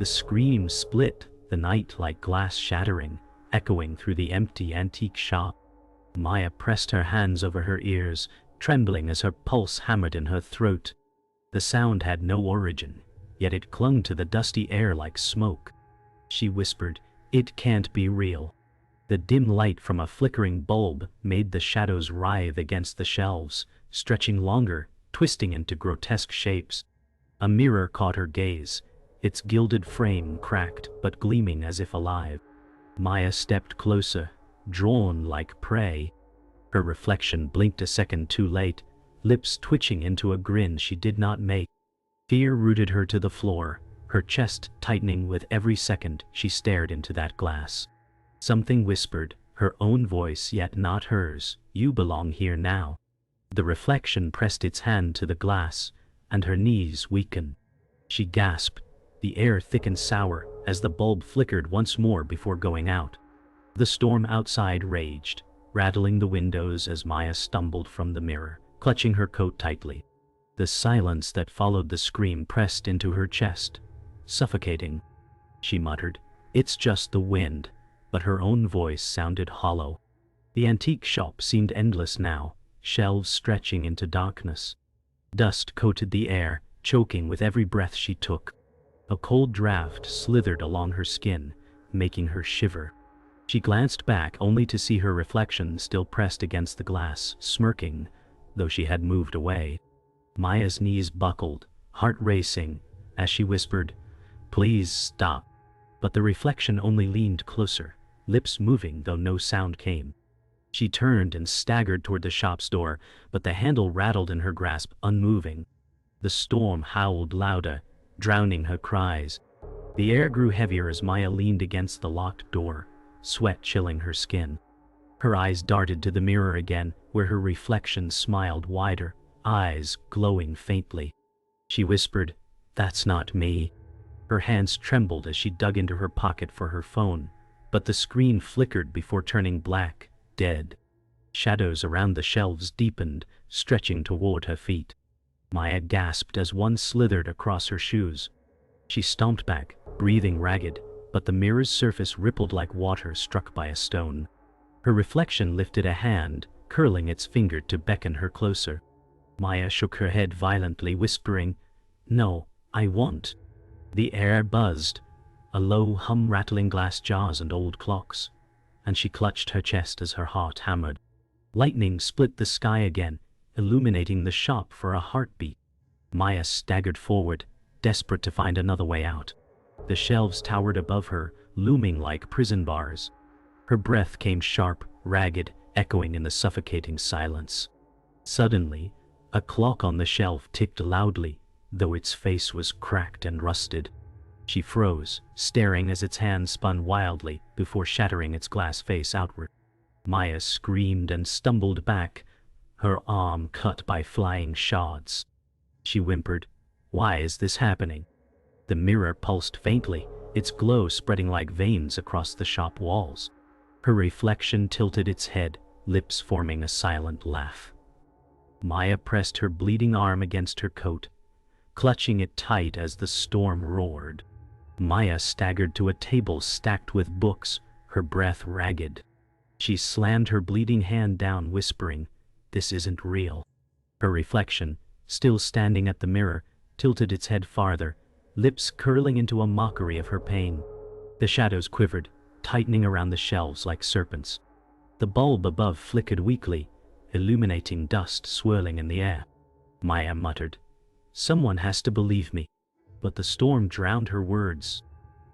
The scream split, the night like glass shattering, echoing through the empty antique shop. Maya pressed her hands over her ears, trembling as her pulse hammered in her throat. The sound had no origin, yet it clung to the dusty air like smoke. She whispered, "It can't be real." The dim light from a flickering bulb made the shadows writhe against the shelves, stretching longer, twisting into grotesque shapes. A mirror caught her gaze, its gilded frame cracked but gleaming as if alive. Maya stepped closer, drawn like prey. Her reflection blinked a second too late, lips twitching into a grin she did not make. Fear rooted her to the floor, her chest tightening with every second she stared into that glass. Something whispered, her own voice yet not hers, "You belong here now." The reflection pressed its hand to the glass, and her knees weakened. She gasped. The air thickened sour as the bulb flickered once more before going out. The storm outside raged, rattling the windows as Maya stumbled from the mirror, clutching her coat tightly. The silence that followed the scream pressed into her chest, suffocating. She muttered, "It's just the wind," but her own voice sounded hollow. The antique shop seemed endless now, shelves stretching into darkness. Dust coated the air, choking with every breath she took. A cold draft slithered along her skin, making her shiver. She glanced back only to see her reflection still pressed against the glass, smirking, though she had moved away. Maya's knees buckled, heart racing, as she whispered, "Please stop." But the reflection only leaned closer, lips moving though no sound came. She turned and staggered toward the shop's door, but the handle rattled in her grasp, unmoving. The storm howled louder, drowning her cries. The air grew heavier as Maya leaned against the locked door, sweat chilling her skin. Her eyes darted to the mirror again, where her reflection smiled wider, eyes glowing faintly. She whispered, "That's not me." Her hands trembled as she dug into her pocket for her phone, but the screen flickered before turning black, dead. Shadows around the shelves deepened, stretching toward her feet. Maya gasped as one slithered across her shoes. She stomped back, breathing ragged, but the mirror's surface rippled like water struck by a stone. Her reflection lifted a hand, curling its finger to beckon her closer. Maya shook her head violently, whispering, "No, I won't." The air buzzed, a low hum rattling glass jars and old clocks, and she clutched her chest as her heart hammered. Lightning split the sky again, illuminating the shop for a heartbeat. Maya staggered forward, desperate to find another way out. The shelves towered above her, looming like prison bars. Her breath came sharp, ragged, echoing in the suffocating silence. Suddenly, a clock on the shelf ticked loudly, though its face was cracked and rusted. She froze, staring as its hand spun wildly before shattering its glass face outward. Maya screamed and stumbled back, her arm cut by flying shards. She whimpered, "Why is this happening?" The mirror pulsed faintly, its glow spreading like veins across the shop walls. Her reflection tilted its head, lips forming a silent laugh. Maya pressed her bleeding arm against her coat, clutching it tight as the storm roared. Maya staggered to a table stacked with books, her breath ragged. She slammed her bleeding hand down, whispering, "This isn't real." Her reflection, still standing at the mirror, tilted its head farther, lips curling into a mockery of her pain. The shadows quivered, tightening around the shelves like serpents. The bulb above flickered weakly, illuminating dust swirling in the air. Maya muttered, "Someone has to believe me." But the storm drowned her words.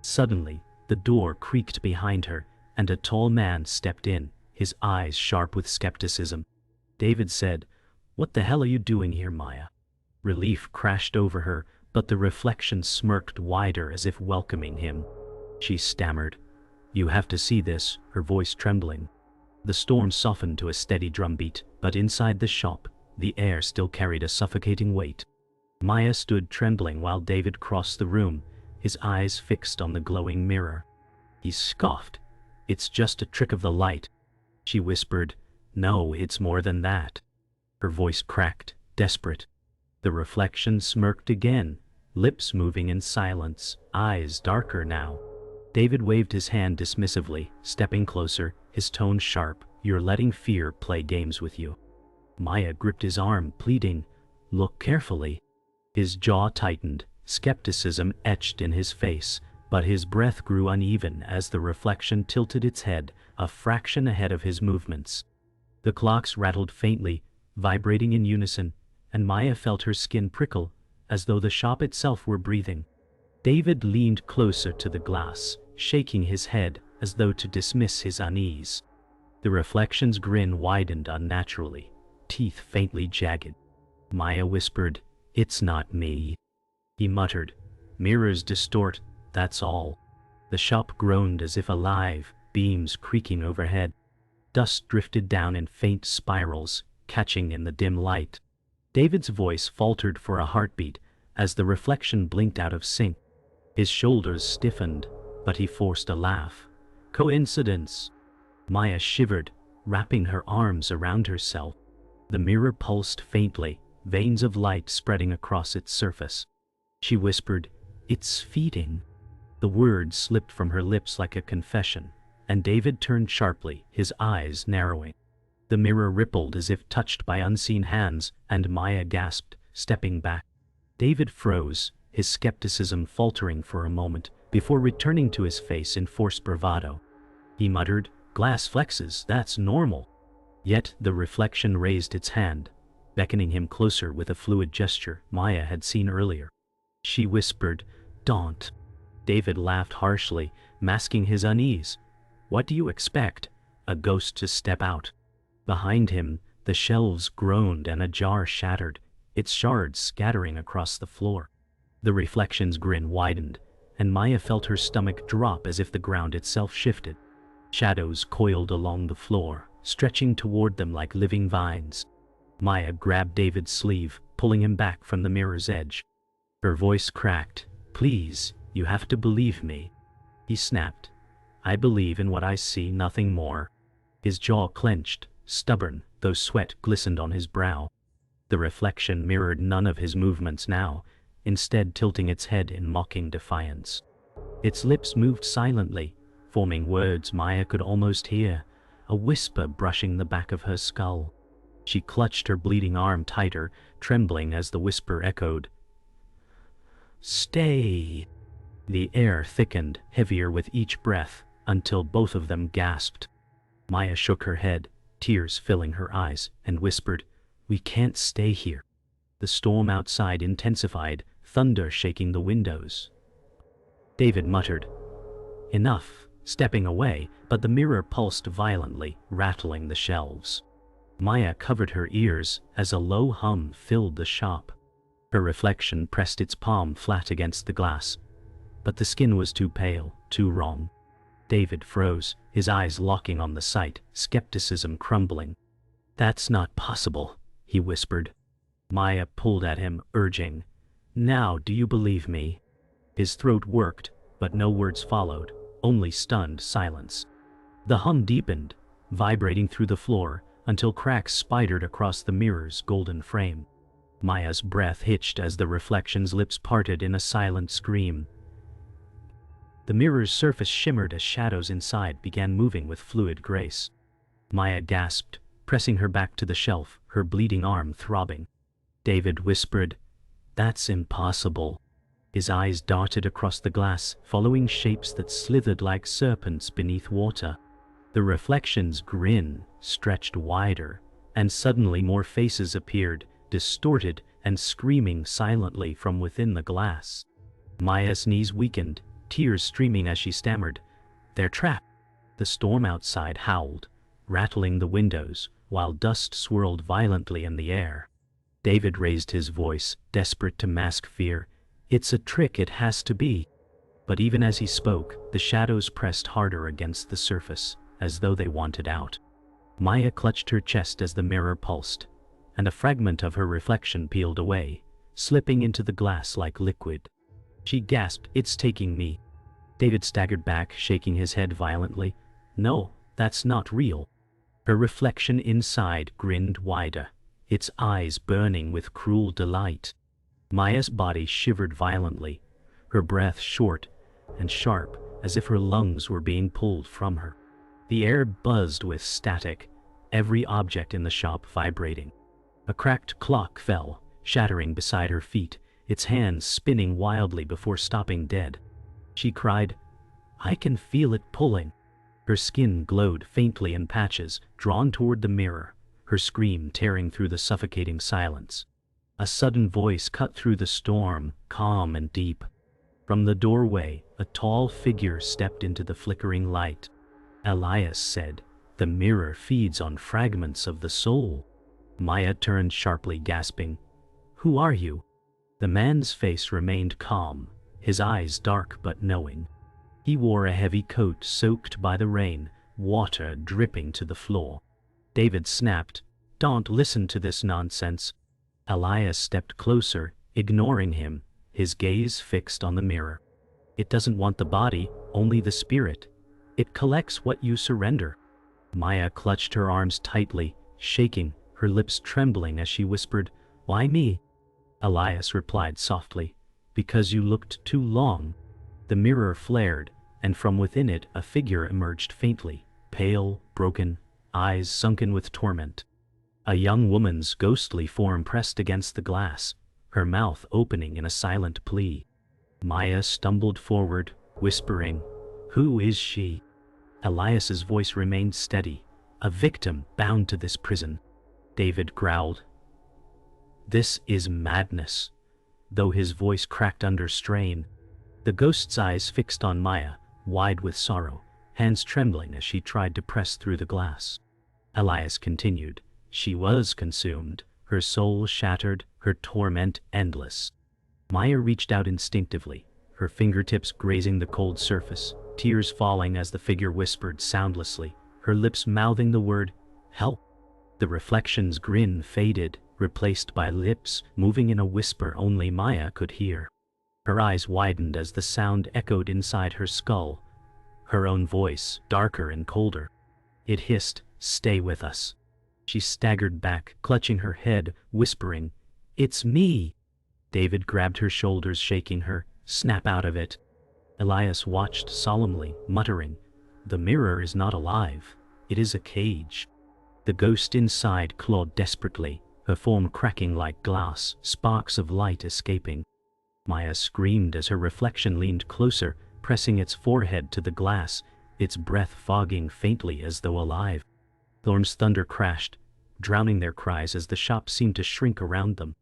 Suddenly, the door creaked behind her, and a tall man stepped in, his eyes sharp with skepticism. David said, "What the hell are you doing here, Maya?" Relief crashed over her, but the reflection smirked wider as if welcoming him. She stammered, "You have to see this," her voice trembling. The storm softened to a steady drumbeat, but inside the shop, the air still carried a suffocating weight. Maya stood trembling while David crossed the room, his eyes fixed on the glowing mirror. He scoffed, "It's just a trick of the light." She whispered, "No, it's more than that." Her voice cracked, desperate. The reflection smirked again, lips moving in silence, eyes darker now. David waved his hand dismissively, stepping closer, his tone sharp. "You're letting fear play games with you." Maya gripped his arm, pleading, "Look carefully." His jaw tightened, skepticism etched in his face, but his breath grew uneven as the reflection tilted its head a fraction ahead of his movements. The clocks rattled faintly, vibrating in unison, and Maya felt her skin prickle, as though the shop itself were breathing. David leaned closer to the glass, shaking his head as though to dismiss his unease. The reflection's grin widened unnaturally, teeth faintly jagged. Maya whispered, "It's not me." He muttered, "Mirrors distort, that's all." The shop groaned as if alive, beams creaking overhead. Dust drifted down in faint spirals, catching in the dim light. David's voice faltered for a heartbeat as the reflection blinked out of sync. His shoulders stiffened, but he forced a laugh. "Coincidence?" Maya shivered, wrapping her arms around herself. The mirror pulsed faintly, veins of light spreading across its surface. She whispered, "It's feeding." The words slipped from her lips like a confession, and David turned sharply, his eyes narrowing. The mirror rippled as if touched by unseen hands, and Maya gasped, stepping back. David froze, his skepticism faltering for a moment, before returning to his face in forced bravado. He muttered, "Glass flexes, that's normal." Yet the reflection raised its hand, beckoning him closer with a fluid gesture Maya had seen earlier. She whispered, "Don't." David laughed harshly, masking his unease. "What do you expect? A ghost to step out?" Behind him, the shelves groaned and a jar shattered, its shards scattering across the floor. The reflection's grin widened, and Maya felt her stomach drop as if the ground itself shifted. Shadows coiled along the floor, stretching toward them like living vines. Maya grabbed David's sleeve, pulling him back from the mirror's edge. Her voice cracked, "Please, you have to believe me." He snapped, "I believe in what I see, nothing more." His jaw clenched, stubborn, though sweat glistened on his brow. The reflection mirrored none of his movements now, instead tilting its head in mocking defiance. Its lips moved silently, forming words Maya could almost hear, a whisper brushing the back of her skull. She clutched her bleeding arm tighter, trembling as the whisper echoed, "Stay." The air thickened, heavier with each breath, until both of them gasped. Maya shook her head, tears filling her eyes, and whispered, "We can't stay here." The storm outside intensified, thunder shaking the windows. David muttered, "Enough," stepping away, but the mirror pulsed violently, rattling the shelves. Maya covered her ears as a low hum filled the shop. Her reflection pressed its palm flat against the glass, but the skin was too pale, too wrong. David froze, his eyes locking on the sight, skepticism crumbling. "That's not possible," he whispered. Maya pulled at him, urging, "Now do you believe me?" His throat worked, but no words followed, only stunned silence. The hum deepened, vibrating through the floor, until cracks spidered across the mirror's golden frame. Maya's breath hitched as the reflection's lips parted in a silent scream. The mirror's surface shimmered as shadows inside began moving with fluid grace. Maya gasped, pressing her back to the shelf, her bleeding arm throbbing. David whispered, "That's impossible." His eyes darted across the glass, following shapes that slithered like serpents beneath water. The reflection's grin stretched wider, and suddenly more faces appeared, distorted and screaming silently from within the glass. Maya's knees weakened, tears streaming as she stammered, "They're trapped." The storm outside howled, rattling the windows, while dust swirled violently in the air. David raised his voice, desperate to mask fear. "It's a trick, it has to be." But even as he spoke, the shadows pressed harder against the surface, as though they wanted out. Maya clutched her chest as the mirror pulsed, and a fragment of her reflection peeled away, slipping into the glass like liquid. She gasped, "It's taking me." David staggered back, shaking his head violently. "No, that's not real." Her reflection inside grinned wider, its eyes burning with cruel delight. Maya's body shivered violently, her breath short and sharp, as if her lungs were being pulled from her. The air buzzed with static, every object in the shop vibrating. A cracked clock fell, shattering beside her feet, its hands spinning wildly before stopping dead. She cried, "I can feel it pulling." Her skin glowed faintly in patches, drawn toward the mirror, her scream tearing through the suffocating silence. A sudden voice cut through the storm, calm and deep. From the doorway, a tall figure stepped into the flickering light. Elias said, "The mirror feeds on fragments of the soul." Maya turned sharply, gasping, "Who are you?" The man's face remained calm, his eyes dark but knowing. He wore a heavy coat soaked by the rain, water dripping to the floor. David snapped, "Don't listen to this nonsense." Elias stepped closer, ignoring him, his gaze fixed on the mirror. "It doesn't want the body, only the spirit. It collects what you surrender." Maya clutched her arms tightly, shaking, her lips trembling as she whispered, "Why me?" Elias replied softly, "Because you looked too long." The mirror flared, and from within it a figure emerged faintly, pale, broken, eyes sunken with torment. A young woman's ghostly form pressed against the glass, her mouth opening in a silent plea. Maya stumbled forward, whispering, "Who is she?" Elias's voice remained steady, "A victim bound to this prison." David growled, "This is madness," though his voice cracked under strain. The ghost's eyes fixed on Maya, wide with sorrow, hands trembling as she tried to press through the glass. Elias continued, "She was consumed, her soul shattered, her torment endless." Maya reached out instinctively, her fingertips grazing the cold surface, tears falling as the figure whispered soundlessly, her lips mouthing the word, "Help." The reflection's grin faded, replaced by lips moving in a whisper only Maya could hear. Her eyes widened as the sound echoed inside her skull, her own voice, darker and colder. It hissed, "Stay with us." She staggered back, clutching her head, whispering, "It's me." David grabbed her shoulders, shaking her, "Snap out of it." Elias watched solemnly, muttering, "The mirror is not alive. It is a cage." The ghost inside clawed desperately, her form cracking like glass, sparks of light escaping. Maya screamed as her reflection leaned closer, pressing its forehead to the glass, its breath fogging faintly as though alive. Thorn's thunder crashed, drowning their cries as the shop seemed to shrink around them.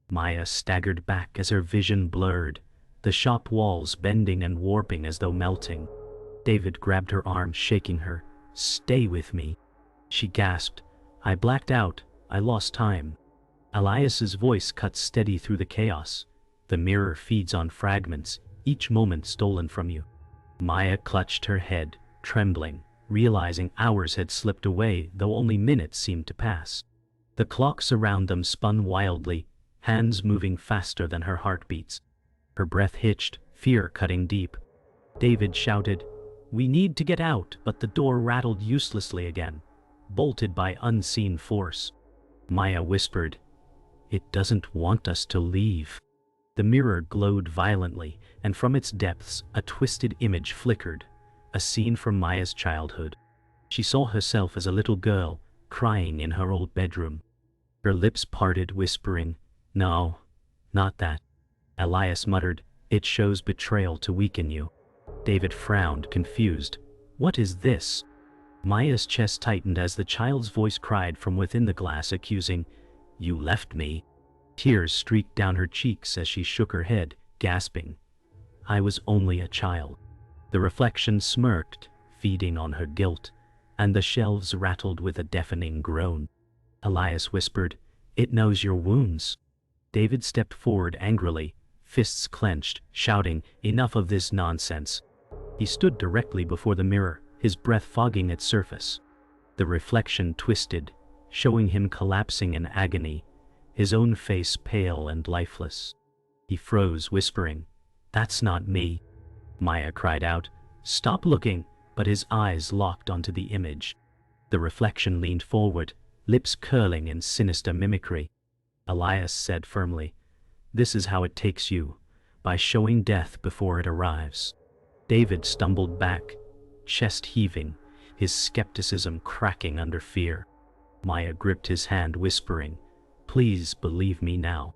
Maya staggered back as her vision blurred, the shop walls bending and warping as though melting. David grabbed her arm, shaking her. "Stay with me." She gasped, "I blacked out. I lost time." Elias's voice cut steady through the chaos. "The mirror feeds on fragments, each moment stolen from you." Maya clutched her head, trembling, realizing hours had slipped away, though only minutes seemed to pass. The clocks around them spun wildly, hands moving faster than her heartbeats. Her breath hitched, fear cutting deep. David shouted, "We need to get out," but the door rattled uselessly again, bolted by unseen force. Maya whispered, "It doesn't want us to leave." The mirror glowed violently, and from its depths a twisted image flickered, a scene from Maya's childhood. She saw herself as a little girl, crying in her old bedroom. Her lips parted, whispering, "No, not that." Elias muttered, "It shows betrayal to weaken you." David frowned, confused. "What is this?" Maya's chest tightened as the child's voice cried from within the glass, accusing, "You left me." Tears streaked down her cheeks as she shook her head, gasping, "I was only a child." The reflection smirked, feeding on her guilt, and the shelves rattled with a deafening groan. Elias whispered, "It knows your wounds." David stepped forward angrily, fists clenched, shouting, "Enough of this nonsense." He stood directly before the mirror, his breath fogging its surface. The reflection twisted, showing him collapsing in agony, his own face pale and lifeless. He froze, whispering, "That's not me." Maya cried out, "Stop looking," but his eyes locked onto the image. The reflection leaned forward, lips curling in sinister mimicry. Elias said firmly, This is how it takes you, by showing death before it arrives. David stumbled back, chest heaving, his skepticism cracking under fear. Maya gripped his hand, whispering, "Please believe me now."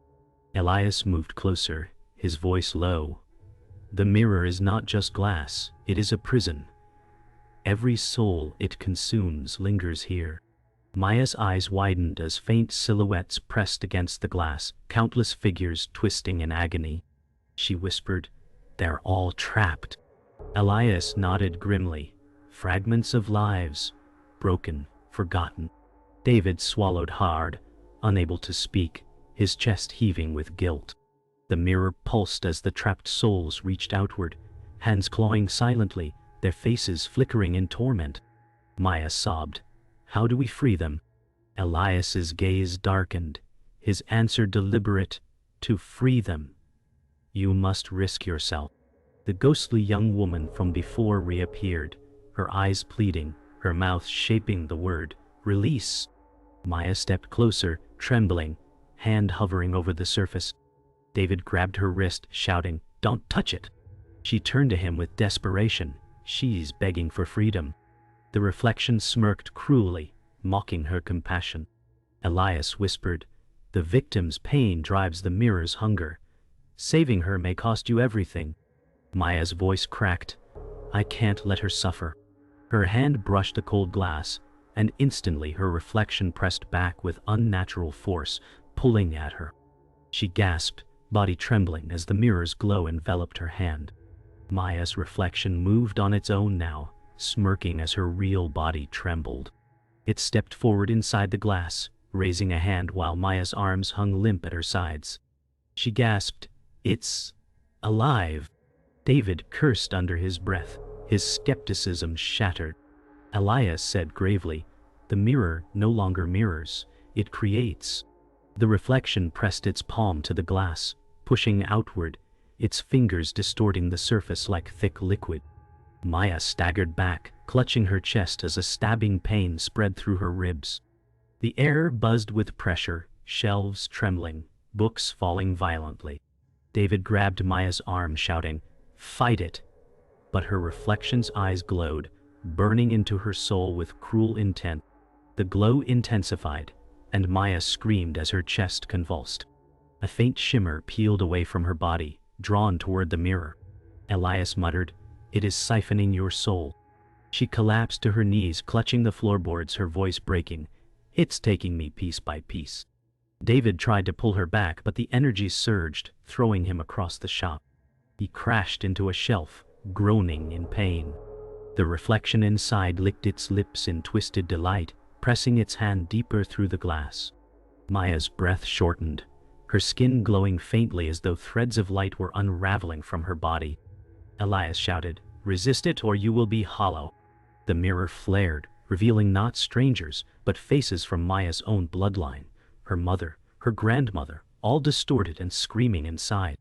Elias moved closer, his voice low. "The mirror is not just glass, it is a prison. Every soul it consumes lingers here." Maya's eyes widened as faint silhouettes pressed against the glass, countless figures twisting in agony. She whispered, "They're all trapped." Elias nodded grimly. Fragments of lives, broken, forgotten. David swallowed hard, unable to speak, his chest heaving with guilt. The mirror pulsed as the trapped souls reached outward, hands clawing silently, their faces flickering in torment. Maya sobbed, "How do we free them?" Elias's gaze darkened, his answer deliberate, "To free them, you must risk yourself." The ghostly young woman from before reappeared, her eyes pleading, her mouth shaping the word, "Release." Maya stepped closer, trembling, hand hovering over the surface. David grabbed her wrist, shouting, "Don't touch it." She turned to him with desperation. She's begging for freedom. The reflection smirked cruelly, mocking her compassion. Elias whispered, "The victim's pain drives the mirror's hunger. Saving her may cost you everything." Maya's voice cracked, "I can't let her suffer." Her hand brushed the cold glass, and instantly her reflection pressed back with unnatural force, pulling at her. She gasped, body trembling as the mirror's glow enveloped her hand. Maya's reflection moved on its own now, smirking as her real body trembled. It stepped forward inside the glass, raising a hand while Maya's arms hung limp at her sides. She gasped, "It's alive." David cursed under his breath, his skepticism shattered. Elias said gravely, "The mirror no longer mirrors, it creates." The reflection pressed its palm to the glass, pushing outward, its fingers distorting the surface like thick liquid. Maya staggered back, clutching her chest as a stabbing pain spread through her ribs. The air buzzed with pressure, shelves trembling, books falling violently. David grabbed Maya's arm, shouting, "Fight it!" But her reflection's eyes glowed, burning into her soul with cruel intent. The glow intensified, and Maya screamed as her chest convulsed. A faint shimmer peeled away from her body, drawn toward the mirror. Elias muttered, "It is siphoning your soul." She collapsed to her knees, clutching the floorboards, her voice breaking, "It's taking me piece by piece." David tried to pull her back, but the energy surged, throwing him across the shop. He crashed into a shelf, groaning in pain. The reflection inside licked its lips in twisted delight, pressing its hand deeper through the glass. Maya's breath shortened, her skin glowing faintly as though threads of light were unraveling from her body. Elias shouted, "Resist it or you will be hollow." The mirror flared, revealing not strangers, but faces from Maya's own bloodline, her mother, her grandmother, all distorted and screaming inside.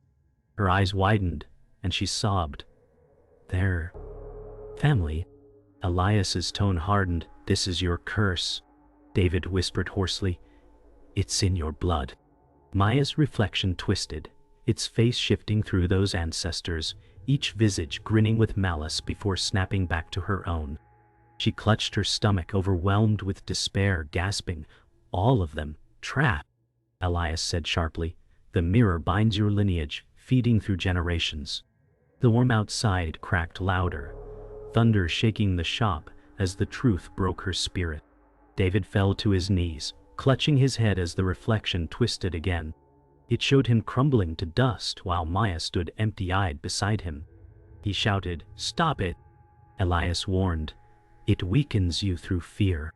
Her eyes widened, and she sobbed. "They're family." Elias's tone hardened. "This is your curse." David whispered hoarsely, "It's in your blood." Maya's reflection twisted, its face shifting through those ancestors, each visage grinning with malice before snapping back to her own. She clutched her stomach, overwhelmed with despair, gasping, "All of them, trapped." Elias said sharply, "The mirror binds your lineage, feeding through generations." The storm outside cracked louder, thunder shaking the shop as the truth broke her spirit. David fell to his knees, clutching his head as the reflection twisted again. It showed him crumbling to dust while Maya stood empty-eyed beside him. He shouted, "Stop it!" Elias warned, "It weakens you through fear."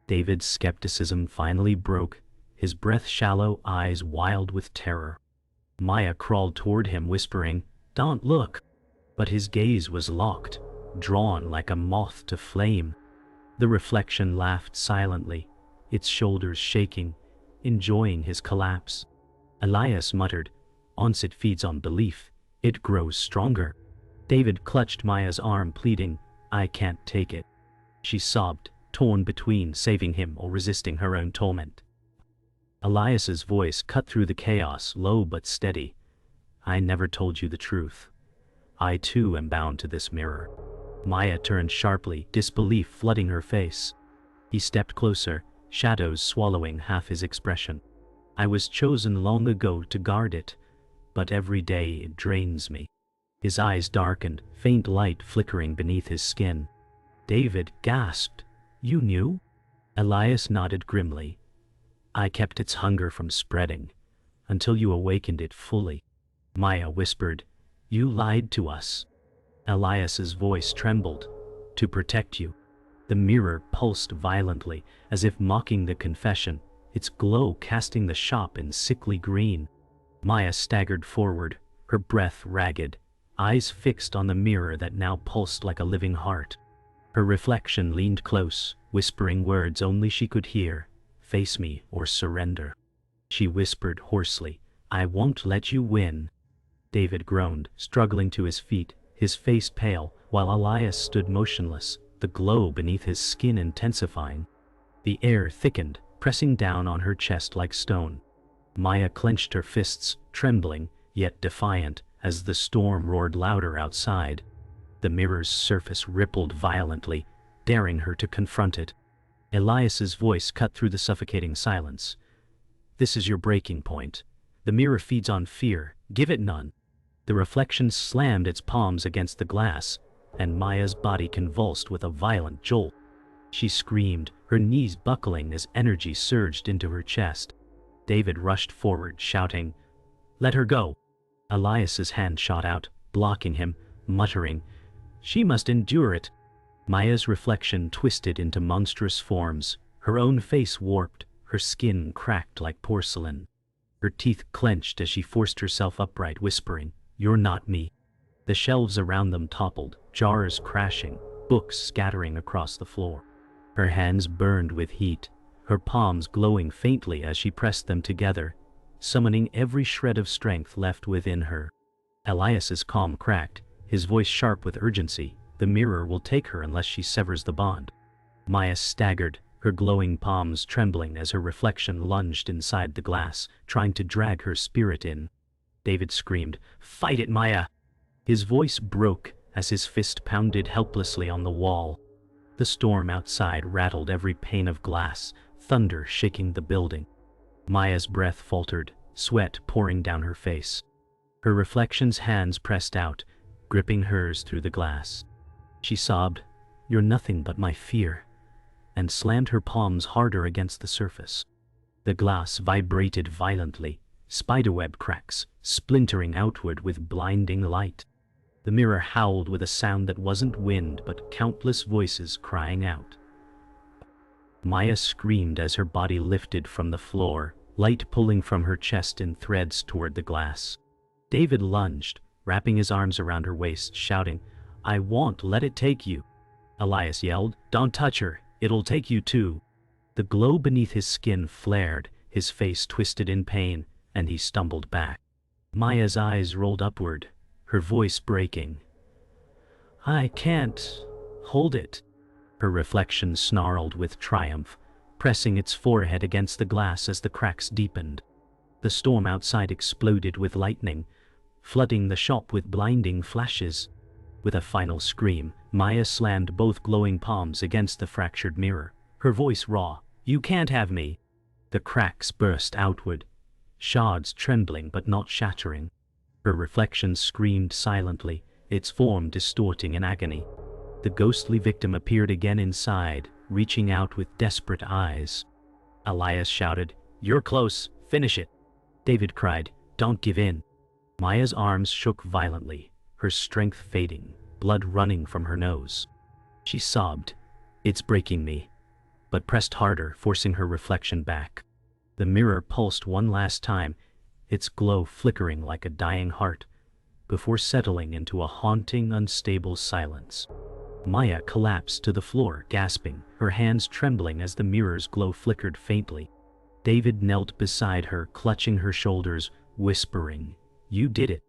David's skepticism finally broke, his breath shallow, eyes wild with terror. Maya crawled toward him, whispering, "Don't look." But his gaze was locked, drawn like a moth to flame. The reflection laughed silently, its shoulders shaking, enjoying his collapse. Elias muttered, "Once it feeds on belief, it grows stronger." David clutched Maya's arm, pleading, "I can't take it." She sobbed, torn between saving him or resisting her own torment. Elias's voice cut through the chaos, low but steady. I never told you the truth. I too am bound to this mirror. Maya turned sharply, disbelief flooding her face. He stepped closer, shadows swallowing half his expression. I was chosen long ago to guard it, but every day it drains me. His eyes darkened, faint light flickering beneath his skin. David gasped. You knew? Elias nodded grimly. I kept its hunger from spreading, until you awakened it fully. Maya whispered, You lied to us. Elias's voice trembled. To protect you. The mirror pulsed violently, as if mocking the confession, its glow casting the shop in sickly green. Maya staggered forward, her breath ragged, eyes fixed on the mirror that now pulsed like a living heart. Her reflection leaned close, whispering words only she could hear. Face me or surrender. She whispered hoarsely, I won't let you win. David groaned, struggling to his feet, his face pale, while Elias stood motionless, the glow beneath his skin intensifying. The air thickened, pressing down on her chest like stone. Maya clenched her fists, trembling, yet defiant, as the storm roared louder outside. The mirror's surface rippled violently, daring her to confront it. Elias's voice cut through the suffocating silence. This is your breaking point. The mirror feeds on fear, give it none. The reflection slammed its palms against the glass, and Maya's body convulsed with a violent jolt. She screamed, her knees buckling as energy surged into her chest. David rushed forward, shouting, Let her go. Elias's hand shot out, blocking him, muttering, She must endure it. Maya's reflection twisted into monstrous forms, her own face warped, her skin cracked like porcelain. Her teeth clenched as she forced herself upright, whispering, You're not me. The shelves around them toppled, jars crashing, books scattering across the floor. Her hands burned with heat, her palms glowing faintly as she pressed them together, summoning every shred of strength left within her. Elias's calm cracked, his voice sharp with urgency. The mirror will take her unless she severs the bond. Maya staggered, her glowing palms trembling as her reflection lunged inside the glass, trying to drag her spirit in. David screamed, Fight it, Maya! His voice broke as his fist pounded helplessly on the wall. The storm outside rattled every pane of glass, thunder shaking the building. Maya's breath faltered, sweat pouring down her face. Her reflection's hands pressed out, gripping hers through the glass. She sobbed, You're nothing but my fear, and slammed her palms harder against the surface. The glass vibrated violently, spiderweb cracks, splintering outward with blinding light. The mirror howled with a sound that wasn't wind but countless voices crying out. Maya screamed as her body lifted from the floor, light pulling from her chest in threads toward the glass. David lunged, wrapping his arms around her waist, shouting, I won't let it take you. Elias yelled, Don't touch her, it'll take you too. The glow beneath his skin flared, his face twisted in pain, and he stumbled back. Maya's eyes rolled upward, her voice breaking. I can't hold it. Her reflection snarled with triumph, pressing its forehead against the glass as the cracks deepened. The storm outside exploded with lightning, flooding the shop with blinding flashes. With a final scream, Maya slammed both glowing palms against the fractured mirror, her voice raw. You can't have me. The cracks burst outward, shards trembling but not shattering. Her reflection screamed silently, its form distorting in agony. The ghostly victim appeared again inside, reaching out with desperate eyes. Elias shouted, You're close, finish it. David cried, Don't give in. Maya's arms shook violently, her strength fading, blood running from her nose. She sobbed, It's breaking me, but pressed harder, forcing her reflection back. The mirror pulsed one last time, its glow flickering like a dying heart, before settling into a haunting, unstable silence. Maya collapsed to the floor, gasping, her hands trembling as the mirror's glow flickered faintly. David knelt beside her, clutching her shoulders, whispering, You did it.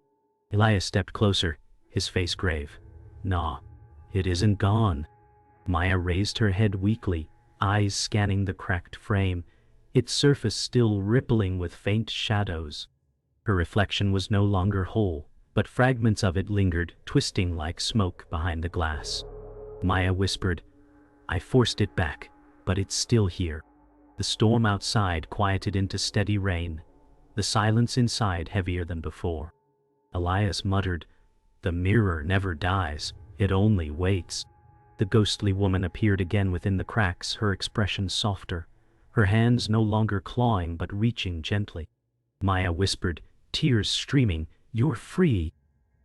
Elias stepped closer, his face grave. Nah, it isn't gone. Maya raised her head weakly, eyes scanning the cracked frame, its surface still rippling with faint shadows. Her reflection was no longer whole, but fragments of it lingered, twisting like smoke behind the glass. Maya whispered, "I forced it back, but it's still here." The storm outside quieted into steady rain, the silence inside heavier than before. Elias muttered, "The mirror never dies, it only waits." The ghostly woman appeared again within the cracks, her expression softer, her hands no longer clawing but reaching gently. Maya whispered, tears streaming, "You're free."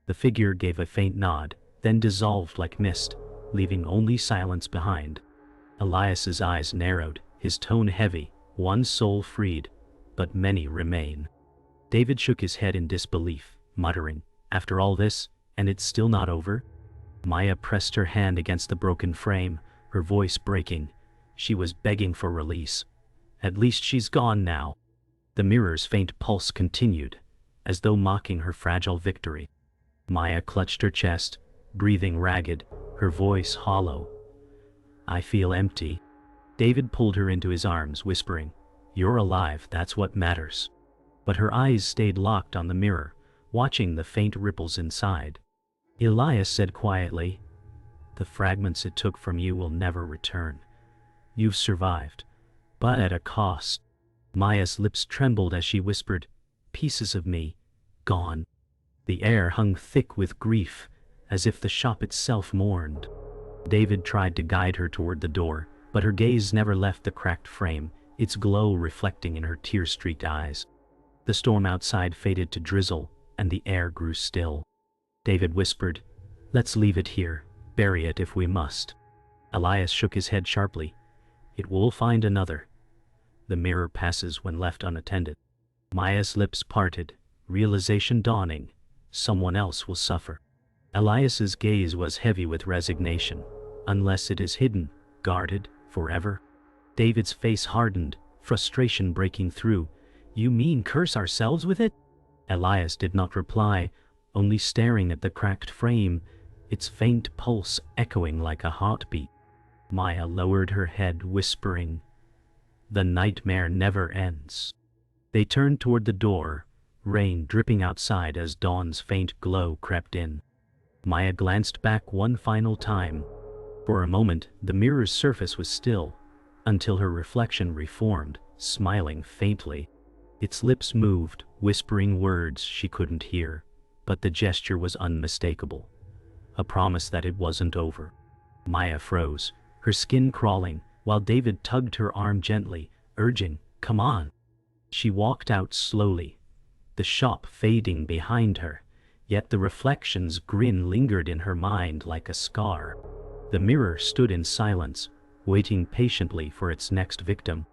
The figure gave a faint nod, then dissolved like mist, leaving only silence behind. Elias's eyes narrowed, his tone heavy, one soul freed, but many remain. David shook his head in disbelief, muttering, "After all this, and it's still not over?" Maya pressed her hand against the broken frame, her voice breaking. She was begging for release. "At least she's gone now." The mirror's faint pulse continued, as though mocking her fragile victory. Maya clutched her chest, breathing ragged, her voice hollow. "I feel empty." David pulled her into his arms, whispering, "You're alive, that's what matters." But her eyes stayed locked on the mirror, watching the faint ripples inside. Elias said quietly, "The fragments it took from you will never return. You've survived, but at a cost." Maya's lips trembled as she whispered, "Pieces of me, gone." The air hung thick with grief, as if the shop itself mourned. David tried to guide her toward the door, but her gaze never left the cracked frame, its glow reflecting in her tear-streaked eyes. The storm outside faded to drizzle, and the air grew still. David whispered, "Let's leave it here, bury it if we must." Elias shook his head sharply. "It will find another. The mirror passes when left unattended." Maya's lips parted, realization dawning. Someone else will suffer. Elias's gaze was heavy with resignation. Unless it is hidden, guarded, forever. David's face hardened, frustration breaking through. "You mean curse ourselves with it?" Elias did not reply, only staring at the cracked frame, its faint pulse echoing like a heartbeat. Maya lowered her head, whispering, "The nightmare never ends." They turned toward the door, rain dripping outside as dawn's faint glow crept in. Maya glanced back one final time. For a moment, the mirror's surface was still, until her reflection reformed, smiling faintly. Its lips moved, whispering words she couldn't hear, but the gesture was unmistakable. A promise that it wasn't over. Maya froze, her skin crawling, while David tugged her arm gently, urging, "Come on." She walked out slowly, the shop fading behind her, yet the reflection's grin lingered in her mind like a scar. The mirror stood in silence, waiting patiently for its next victim.